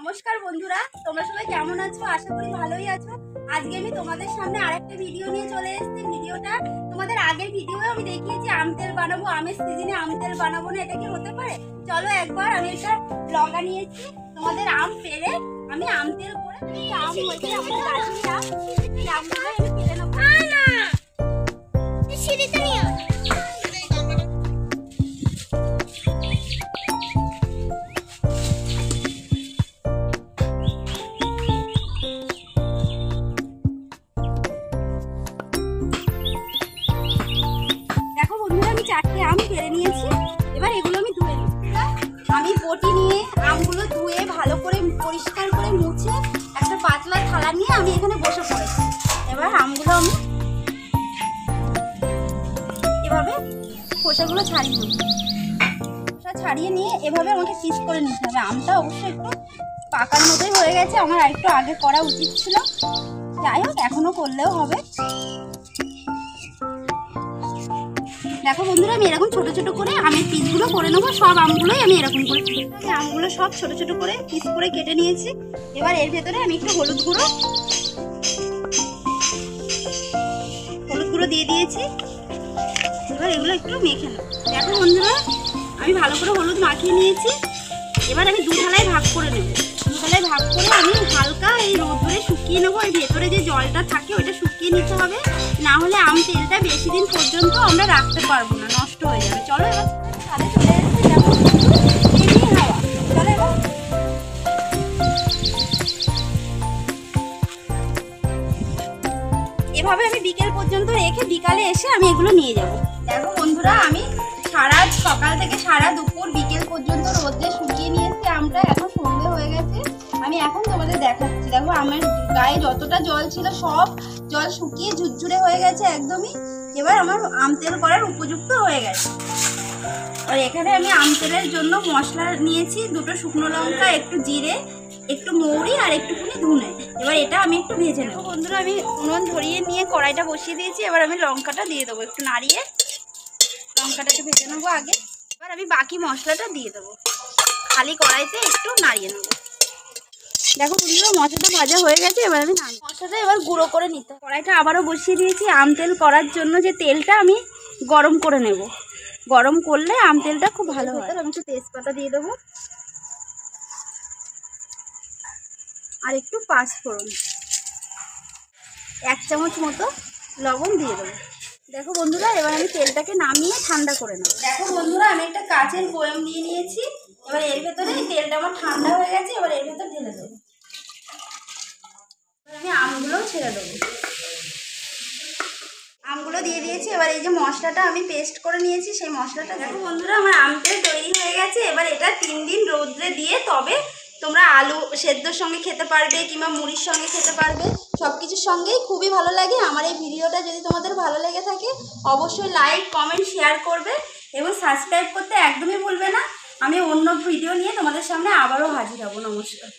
নমস্কার বন্ধুরা, তোমরা সবাই কেমন আছো? আশা করি ভালোই আছো। আজকে আমি তোমাদের সামনে আরেকটা ভিডিও নিয়ে চলে এসেছি। ভিডিওটা তোমাদের আগের ভিডিওয়ে আমি দেখিয়েছি আম তেল বানাবো, আমের সিজনে আম তেল বানাবো না, এটা কি হতে পারে? চলো একবার আমি একটা লঙ্কা নিয়েছি, তোমাদের আম পেরে আমি আম তেল করে আম হচ্ছে আমাদের গাছের আম, এই আমগুলো আমি পেরে নেবো। দেখো বন্ধুরা, আমি 4টে আম পেরে নিয়েছি। এবার এগুলো আমি ধুয়ে নেব। আমি বটি নিয়ে আমগুলো ধুয়ে ভালো করে পরিষ্কার করে মুছে একটা পাতলা থালা নিয়ে আমি এখানে বসে পড়েছি। এবার আমগুলো আমি এভাবে খোসাগুলো ছাড়িয়ে নেব। খোসা ছাড়িয়ে নিয়ে এভাবে আমাকে পিস করে নিতে হবে। আমটা অবশ্যই একটু পাকার মতোই হয়ে গেছে, আমার আরেকটু আগে করা উচিত ছিল। যাই হোক, এখনো করলেও হবে। দেখো বন্ধুরা, আমি এরকম ছোট ছোট করে আমের পিসগুলো করে নেবো। সব আমগুলোই আমি এরকম করে আমি আমগুলো সব ছোট ছোট করে পিস করে কেটে নিয়েছি। এবার এর ভেতরে আমি একটু হলুদ গুঁড়ো দিয়ে দিয়েছি। এবার এগুলো একটু মেখে নেব। দেখো বন্ধুরা, আমি ভালো করে হলুদ মাখিয়ে নিয়েছি। এবার আমি দু থালায় ভাগ করে নেব। দু থালায় ভাগ করে আমি হালকা এই রোদ্রে শুকিয়ে নেবো। এর ভেতরে যে জলটা থাকে ওইটা শুকিয়ে নিতে হবে, না হলে আম তেলটা বেশি দিন পর্যন্ত আমরা রাখতে পারবো না, নষ্ট হয়ে যাবে। চলো এবার ছাদে চলে এসেছি। দেখো এমনি হাওয়া। চলো এবার এভাবে আমি বিকেল পর্যন্ত রেখে বিকালে এসে আমি এগুলো নিয়ে যাব। দেখো বন্ধুরা, আমি সারা সকাল থেকে সারা দুপুর বিকেল পর্যন্ত রোদে শুকিয়ে নিয়েছি আমটা। এখন সন্ধ্যে হয়ে গেছে, আমি এখন তোমাদের দেখাচ্ছি। দেখো আমের গায়ে যতটা জল ছিল সব জল শুকিয়ে ঝুরঝুরে হয়ে গেছে একদমই। এবার আমার আম তেল করার উপযুক্ত হয়ে গেছে। আর এখানে আমি আম তেলের জন্য মশলা নিয়েছি, দুটো শুকনো লঙ্কা, একটু জিরে, একটু মৌরি আর একটুখানি ধনে। এবার এটা আমি একটু ভেজে নেবো। বন্ধুরা, আমি উনুন ধরিয়ে নিয়ে কড়াইটা বসিয়ে দিয়েছি। এবার আমি লঙ্কাটা দিয়ে দেবো, একটু নাড়িয়ে লঙ্কাটা একটু ভেজে নেবো আগে। এবার আমি বাকি মশলাটা দিয়ে দেবো, খালি কড়াইতে একটু নাড়িয়ে নেবো। দেখো বন্ধুরা, মশলাটা ভাজা হয়ে গেছে। এবার আমি মশলাটা এবার গুঁড়ো করে নিতে হবে। কড়াইটা আবারও বসিয়ে দিয়েছি আম তেল করার জন্য। যে তেলটা আমি গরম করে নেব, গরম করলে আম তেলটা খুব ভালো হয়। আমি একটু তেজপাতা দিয়ে দেবো আর একটু পাঁচফোড়ন, 1 চামচ মতো লবণ দিয়ে দেবো। দেখো বন্ধুরা, এবার আমি তেলটাকে নামিয়ে ঠান্ডা করে নেব। দেখো বন্ধুরা, আমি একটা কাচের বয়াম নিয়ে নিয়েছি। এবার এর ভেতরে তেলটা আমার ঠান্ডা হয়ে গেছে। এবার এর ভেতর ঢেলে দেবো। আমি আমগুলো ছেড়ে দেবো। আমগুলো দিয়ে দিয়েছি। এবার এই যে মশলাটা আমি পেস্ট করে নিয়েছি, সেই মশলাটা দেখো বন্ধুরা, আমার আম তেল তৈরি হয়ে গেছে। এবার এটা 3 দিন রোদ্রে দিয়ে তবে তোমরা আলু সেদ্ধর সঙ্গে খেতে পারবে কিংবা মুড়ির সঙ্গে খেতে পারবে। সব কিছুর সঙ্গেই খুবই ভালো লাগে। আমার এই ভিডিওটা যদি তোমাদের ভালো লেগে থাকে অবশ্যই লাইক, কমেন্ট, শেয়ার করবে এবং সাবস্ক্রাইব করতে একদমই ভুলবে না। আমি অন্য ভিডিও নিয়ে তোমাদের সামনে আবারও হাজির হব। নমস্কার।